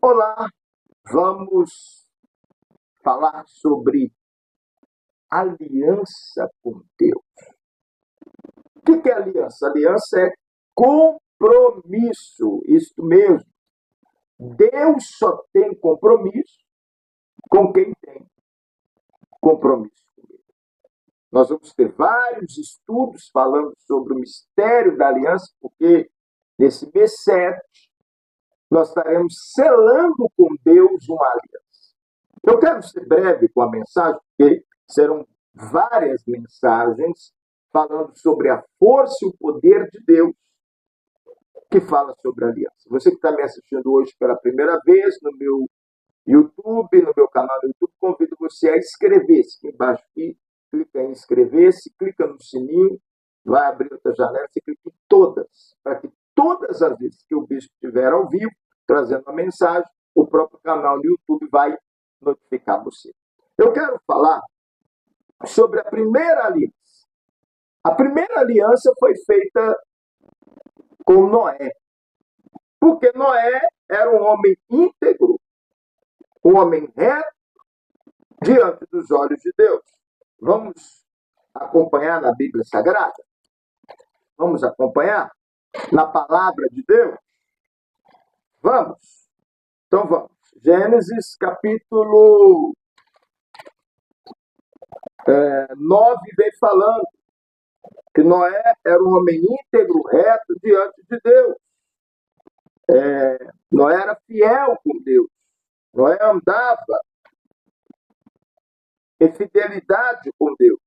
Olá, vamos falar sobre aliança com Deus. O que é aliança? Aliança é compromisso, isso mesmo. Deus só tem compromisso com quem tem compromisso com Ele. Nós vamos ter vários estudos falando sobre o mistério da aliança, porque nesse mês 7 nós estaremos selando com Deus uma aliança. Eu quero ser breve com a mensagem, porque serão várias mensagens falando sobre a força e o poder de Deus que fala sobre a aliança. Você que está me assistindo hoje pela primeira vez no meu YouTube, no meu canal do YouTube, convido você a inscrever-se. Aqui embaixo aqui, clica em inscrever-se, clica no sininho, vai abrir outra janela, você clica em todas, para que todas as vezes que o bispo estiver ao vivo, trazendo a mensagem, o próprio canal do YouTube vai notificar você. Eu quero falar sobre a primeira aliança. A primeira aliança foi feita com Noé, porque Noé era um homem íntegro, um homem reto diante dos olhos de Deus. Vamos acompanhar na Bíblia Sagrada? Vamos acompanhar na palavra de Deus? Vamos? Então vamos. Gênesis capítulo 9 vem falando que Noé era um homem íntegro, reto diante de Deus. Noé era fiel com Deus. Noé andava em fidelidade com Deus.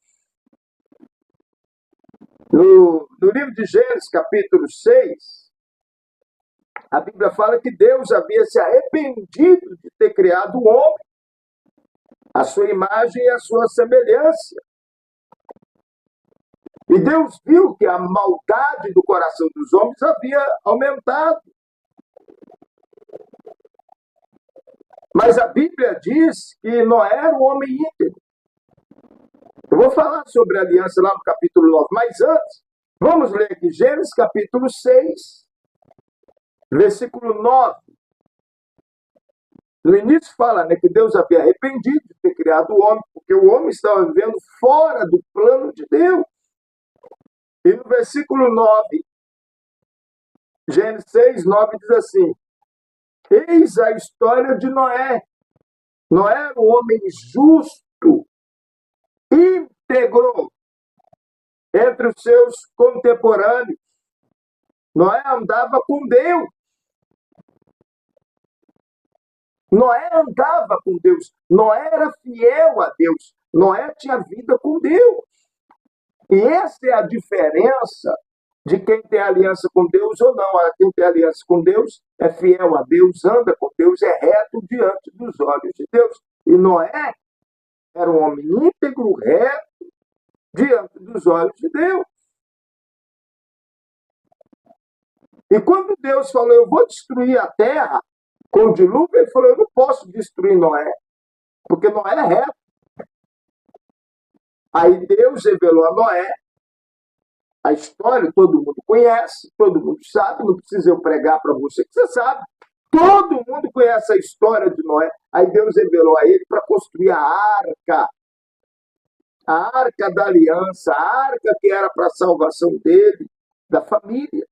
No livro de Gênesis, capítulo 6, a Bíblia fala que Deus havia se arrependido de ter criado o homem, a sua imagem e a sua semelhança. E Deus viu que a maldade do coração dos homens havia aumentado. Mas a Bíblia diz que Noé era um homem íntegro. Eu vou falar sobre a aliança lá no capítulo 9, mas antes, vamos ler aqui Gênesis capítulo 6, versículo 9. No início fala, que Deus havia arrependido de ter criado o homem, porque o homem estava vivendo fora do plano de Deus. E no versículo 9, Gênesis 6, 9 diz assim: eis a história de Noé. Noé era um homem justo, íntegro entre os seus contemporâneos. Noé andava com Deus. Noé andava com Deus. Noé era fiel a Deus. Noé tinha vida com Deus. E essa é a diferença de quem tem aliança com Deus ou não. Quem tem aliança com Deus é fiel a Deus, anda com Deus, é reto diante dos olhos de Deus. E Noé era um homem íntegro, reto, diante dos olhos de Deus. E quando Deus falou, eu vou destruir a terra com o dilúvio, ele falou, eu não posso destruir Noé, porque Noé é reto. Aí Deus revelou a Noé a história, todo mundo conhece, todo mundo sabe, não precisa eu pregar para você, que você sabe. Todo mundo conhece a história de Noé. Aí Deus revelou a ele para construir a arca da aliança, a arca que era para a salvação dele, da família.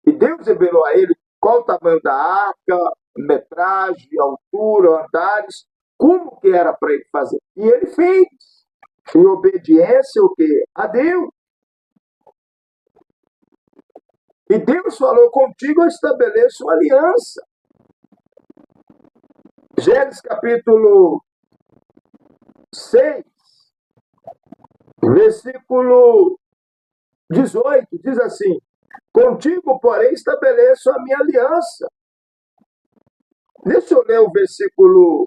E Deus revelou a ele qual o tamanho da arca, metragem, altura, andares, como que era para ele fazer. E ele fez. Em obediência o quê? A Deus. E Deus falou, contigo eu estabeleço uma aliança. Gênesis capítulo 6, versículo 18, diz assim, contigo, porém, estabeleço a minha aliança. Deixa eu ler o versículo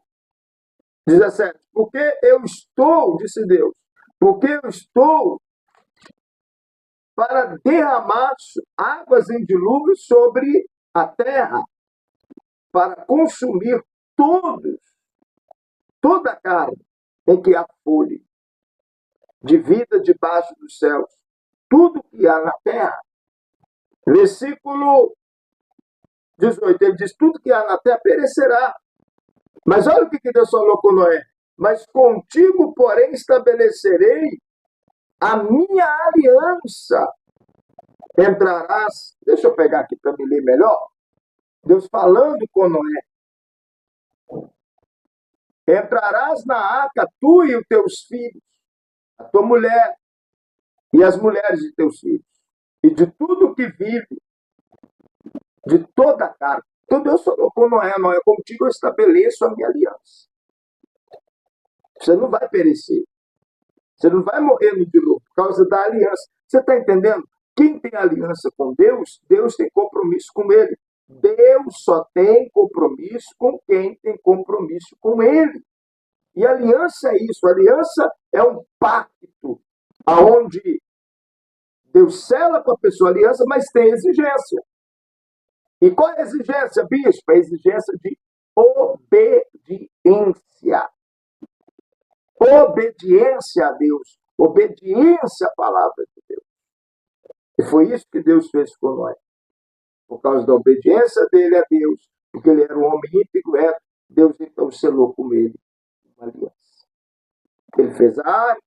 17. Porque eu estou, disse Deus, porque eu estou para derramar águas em dilúvio sobre a terra, para consumir toda a carne em que há fôlego, de vida debaixo dos céus, tudo que há na terra. Versículo 18, ele diz, tudo que há na terra perecerá. Mas olha o que Deus falou com Noé. Mas contigo, porém, estabelecerei a minha aliança. Entrarás, deixa eu pegar aqui para me ler melhor. Deus falando com Noé. Entrarás na arca, tu e os teus filhos, a tua mulher e as mulheres de teus filhos, e de tudo que vive, de toda a carne. Então Deus falou com Noé, Noé, contigo eu estabeleço a minha aliança. Você não vai perecer. Você não vai morrer no dilúvio por causa da aliança. Você está entendendo? Quem tem aliança com Deus, Deus tem compromisso com ele. Deus só tem compromisso com quem tem compromisso com ele. E aliança é isso. Aliança é um pacto onde Deus sela com a pessoa a aliança, mas tem exigência. E qual é a exigência, bispo? A exigência de obediência. Obediência a Deus. Obediência à palavra de Deus. E foi isso que Deus fez com Noé. Por causa da obediência dele a Deus, porque ele era um homem íntegro, Deus então selou com ele uma aliança. Ele fez a arca,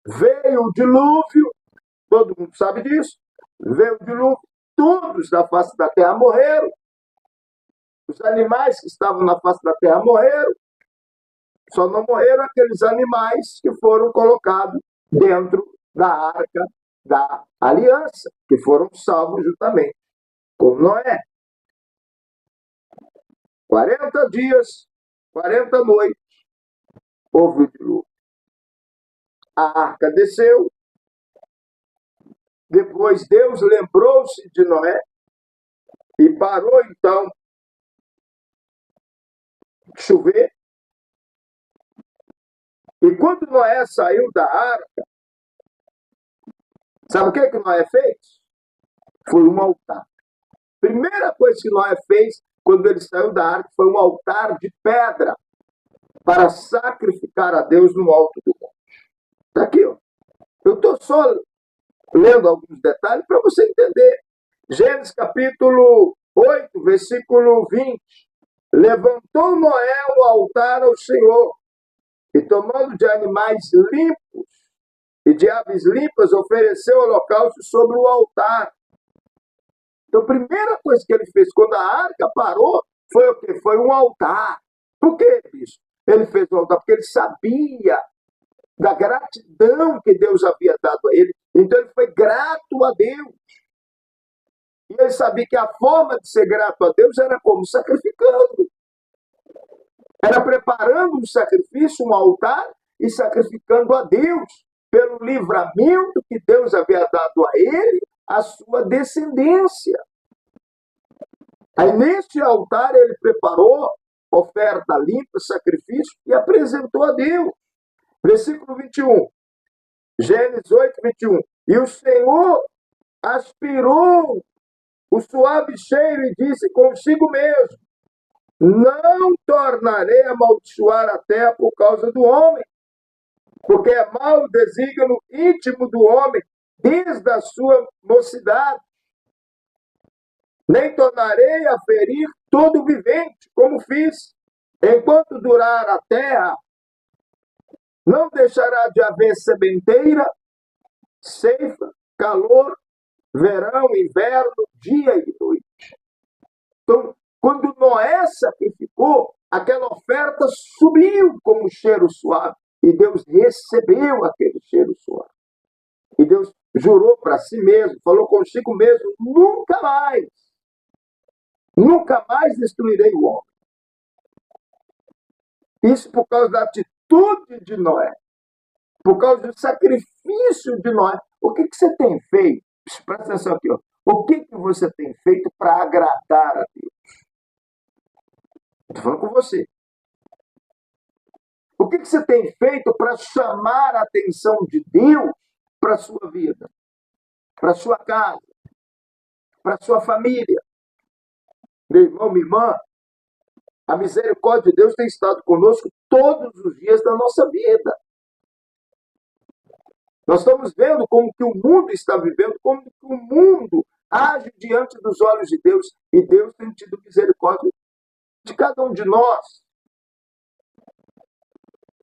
veio o dilúvio, todo mundo sabe disso, veio o dilúvio, todos da face da terra morreram, os animais que estavam na face da terra morreram, só não morreram aqueles animais que foram colocados dentro da arca da aliança, que foram salvos juntamente com Noé. 40 dias, 40 noites, houve o dilúvio. A arca desceu. Depois Deus lembrou-se de Noé e parou então de chover. E quando Noé saiu da arca, sabe o que Noé fez? Foi um altar. Primeira coisa que Noé fez quando ele saiu da arca foi um altar de pedra para sacrificar a Deus no alto do monte. Está aqui, ó. Eu estou só lendo alguns detalhes para você entender. Gênesis capítulo 8, versículo 20. Levantou Noé o altar ao Senhor, e tomando de animais limpos e de aves limpas, ofereceu holocausto sobre o altar. Então, a primeira coisa que ele fez quando a arca parou foi o quê? Foi um altar. Por que isso? Ele fez um altar porque ele sabia da gratidão que Deus havia dado a ele. Então, ele foi grato a Deus. E ele sabia que a forma de ser grato a Deus era como? Sacrificando. Era preparando um sacrifício, um altar, e sacrificando a Deus pelo livramento que Deus havia dado a ele, a sua descendência. Aí, neste altar, ele preparou oferta limpa, sacrifício, e apresentou a Deus. Versículo 21. Gênesis 8, 21. E o Senhor aspirou o suave cheiro e disse consigo mesmo: não tornarei a amaldiçoar a terra por causa do homem, porque é mau o desígnio íntimo do homem desde a sua mocidade. Nem tornarei a ferir todo vivente, como fiz. Enquanto durar a terra, não deixará de haver sementeira, ceifa, calor, verão, inverno, dia e noite. Então, quando Noé sacrificou, aquela oferta subiu como um cheiro suave. E Deus recebeu aquele cheiro suave. E Deus jurou para si mesmo, falou consigo mesmo: nunca mais destruirei o homem. Isso por causa da atitude de Noé. Por causa do sacrifício de Noé. O que você tem feito? Presta atenção aqui, ó. O que você tem feito para agradar a Deus? Estou falando com você. O que você tem feito para chamar a atenção de Deus para a sua vida, para a sua casa, para a sua família? Meu irmão, minha irmã, a misericórdia de Deus tem estado conosco todos os dias da nossa vida. Nós estamos vendo como que o mundo está vivendo, como que o mundo age diante dos olhos de Deus, e Deus tem tido misericórdia de cada um de nós.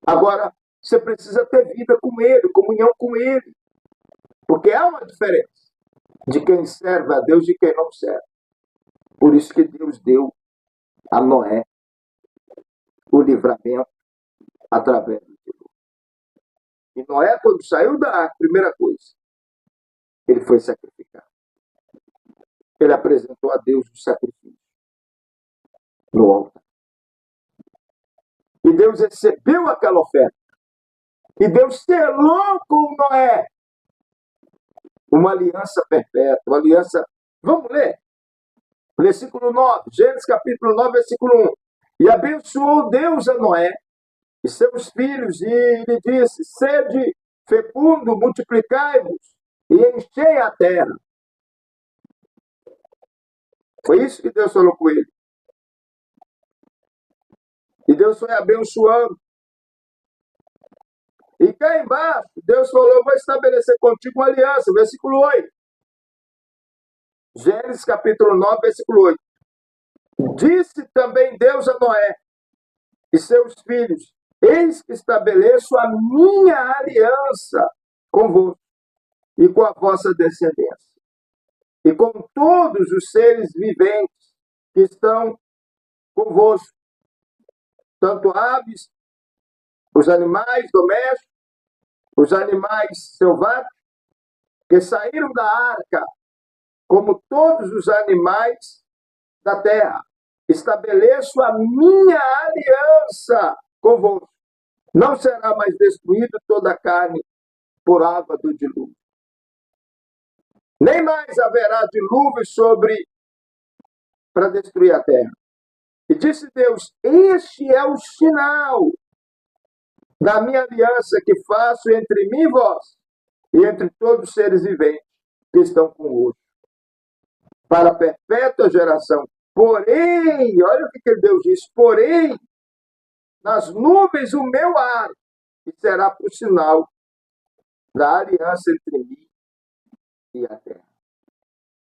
Agora, você precisa ter vida com Ele, comunhão com Ele, porque há uma diferença de quem serve a Deus e quem não serve. Por isso que Deus deu a Noé o livramento através do dilúvio. E Noé, quando saiu da arca, primeira coisa, ele foi sacrificado. Ele apresentou a Deus o sacrifício no altar. E Deus recebeu aquela oferta. E Deus selou com Noé uma aliança perpétua, uma aliança... Vamos ler. Versículo 9, Gênesis capítulo 9, versículo 1. E abençoou Deus a Noé e seus filhos, e lhe disse: sede fecundo, multiplicai-vos e enchei a terra. Foi isso que Deus falou com ele. E Deus foi abençoando. E cá embaixo, Deus falou: vou estabelecer contigo uma aliança. Versículo 8. Gênesis capítulo 9, versículo 8. Disse também Deus a Noé e seus filhos: eis que estabeleço a minha aliança convosco e com a vossa descendência, e com todos os seres viventes que estão convosco, tanto aves, os animais domésticos, os animais selváticos que saíram da arca, como todos os animais da terra. Estabeleço a minha aliança convosco. Não será mais destruída toda a carne por água do dilúvio. Nem mais haverá dilúvio para destruir a terra. E disse Deus: este é o sinal da minha aliança que faço entre mim e vós, e entre todos os seres viventes que estão convosco, para a perpétua geração. Porém, olha o que Deus diz: porém, nas nuvens o meu ar, e será por sinal da aliança entre mim e a terra.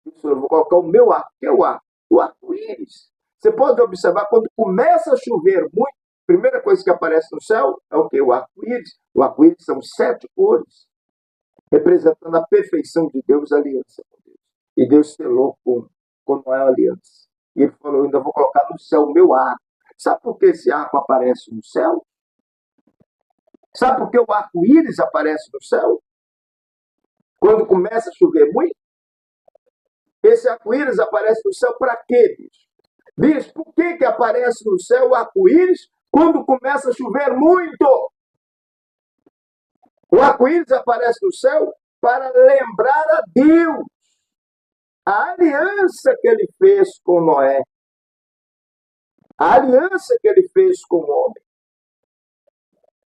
Isso eu vou colocar o meu ar. O que é o ar? O arco-íris. Você pode observar, quando começa a chover muito, a primeira coisa que aparece no céu é o que? O arco-íris. O arco-íris são 7 cores, representando a perfeição de Deus, a aliança com Deus. E Deus selou com Noé a aliança. E ele falou: eu ainda vou colocar no céu o meu arco. Sabe por que esse arco aparece no céu? Sabe por que o arco-íris aparece no céu? Quando começa a chover muito? Esse arco-íris aparece no céu para quê, bicho? Bicho, por que aparece no céu o arco-íris quando começa a chover muito? O arco-íris aparece no céu para lembrar a Deus a aliança que ele fez com Noé, a aliança que ele fez com o homem.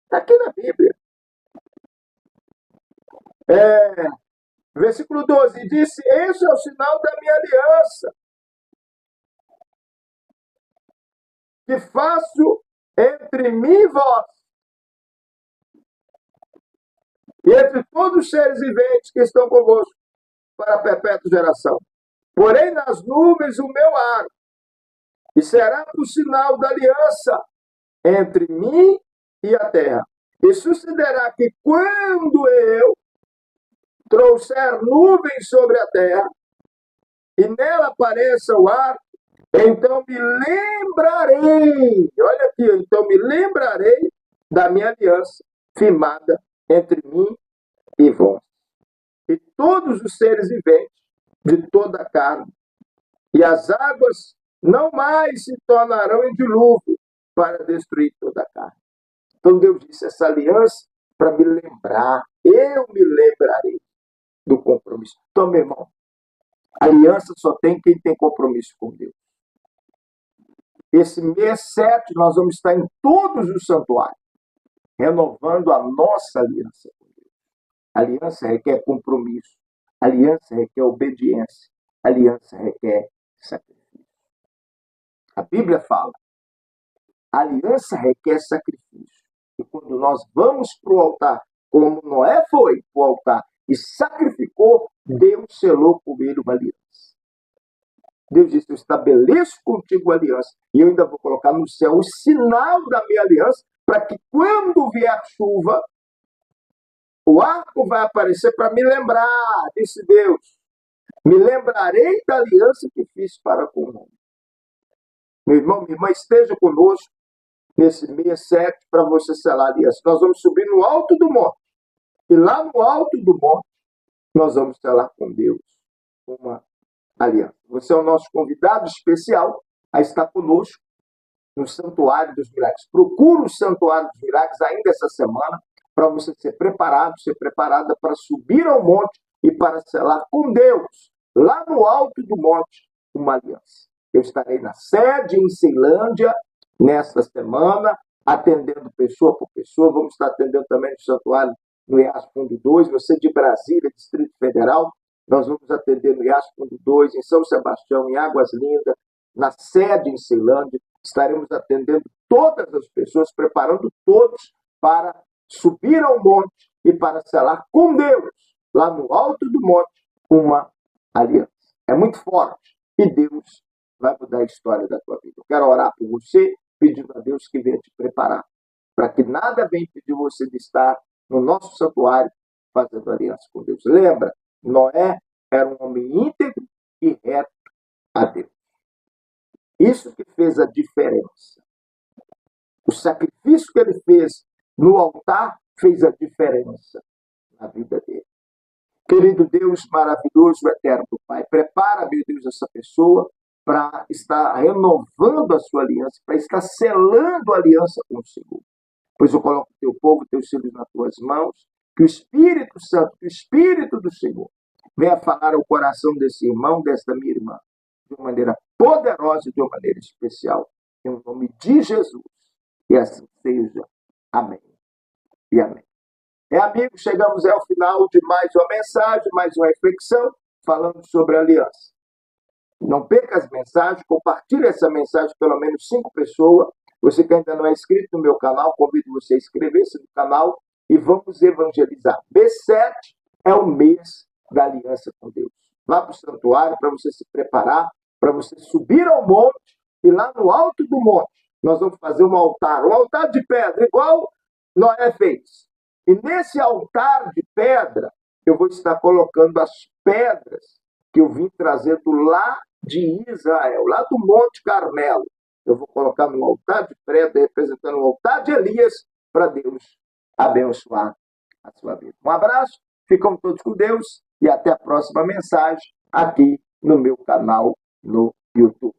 Está aqui na Bíblia. Versículo 12, disse: esse é o sinal da minha aliança, que faço entre mim e vós, e entre todos os seres viventes que estão convosco, para a perpétua geração. Porém, nas nuvens o meu ar, e será por sinal da aliança entre mim e a terra. E sucederá que quando eu trouxer nuvens sobre a terra, e nela apareça o ar, então me lembrarei, olha aqui, então me lembrarei da minha aliança firmada entre mim e vós, e todos os seres viventes de toda a carne, e as águas não mais se tornarão em dilúvio para destruir toda a carne. Então Deus disse: essa aliança para me lembrar, eu me lembrarei do compromisso. Então, meu irmão, aliança só tem quem tem compromisso com Deus. Esse mês 7 nós vamos estar em todos os santuários, renovando a nossa aliança com Deus. Aliança requer compromisso, aliança requer obediência, aliança requer sacrifício. A Bíblia fala: a aliança requer sacrifício. E quando nós vamos para o altar, como Noé foi para o altar e sacrificou, Deus selou com ele uma aliança. Deus disse, eu estabeleço contigo aliança. E eu ainda vou colocar no céu o sinal da minha aliança, para que quando vier chuva, o arco vai aparecer para me lembrar, disse Deus. Me lembrarei da aliança que fiz para com o mundo. Meu irmão, minha irmã, esteja conosco nesse mês 7 para você selar a aliança. Nós vamos subir no alto do monte. E lá no alto do monte, nós vamos selar com Deus uma aliança. Você é o nosso convidado especial a estar conosco no Santuário dos Milagres. Procure o Santuário dos Milagres ainda essa semana para você ser preparada para subir ao monte e para selar com Deus, lá no alto do monte, uma aliança. Eu estarei na sede em Ceilândia nesta semana, atendendo pessoa por pessoa. Vamos estar atendendo também no Santuário no IAS Fundo 2. Você de Brasília, Distrito Federal, nós vamos atender no IAS Fundo 2, em São Sebastião, em Águas Lindas, na sede em Ceilândia. Estaremos atendendo todas as pessoas, preparando todos para subir ao monte e para selar com Deus, lá no alto do monte, uma aliança. É muito forte e Deus vai mudar a história da tua vida. Eu quero orar por você, pedindo a Deus que venha te preparar, para que nada venha impedir você de estar no nosso santuário fazendo aliança com Deus. Lembra, Noé era um homem íntegro e reto a Deus. Isso que fez a diferença. O sacrifício que ele fez no altar fez a diferença na vida dele. Querido Deus maravilhoso, eterno Pai, prepara, meu Deus, essa pessoa para estar renovando a sua aliança, para estar selando a aliança com o Senhor. Pois eu coloco o teu povo, teus filhos nas tuas mãos, que o Espírito Santo, que o Espírito do Senhor venha falar ao coração desse irmão, desta minha irmã, de uma maneira poderosa e de uma maneira especial. Em nome de Jesus. E assim seja. Amém. E amém. Amigos, chegamos ao final de mais uma mensagem, mais uma reflexão, falando sobre aliança. Não perca as mensagens, compartilhe essa mensagem com pelo menos 5 pessoas. Você que ainda não é inscrito no meu canal, convido você a inscrever-se no canal e vamos evangelizar. Mês 7 é o mês da aliança com Deus. Vá para o santuário para você se preparar, para você subir ao monte e lá no alto do monte nós vamos fazer um altar de pedra, igual Noé fez. E nesse altar de pedra eu vou estar colocando as pedras que eu vim trazendo lá de Israel, lá do Monte Carmelo. Eu vou colocar no altar de pedra, representando o altar de Elias, para Deus abençoar a sua vida. Um abraço, ficam todos com Deus e até a próxima mensagem aqui no meu canal no YouTube.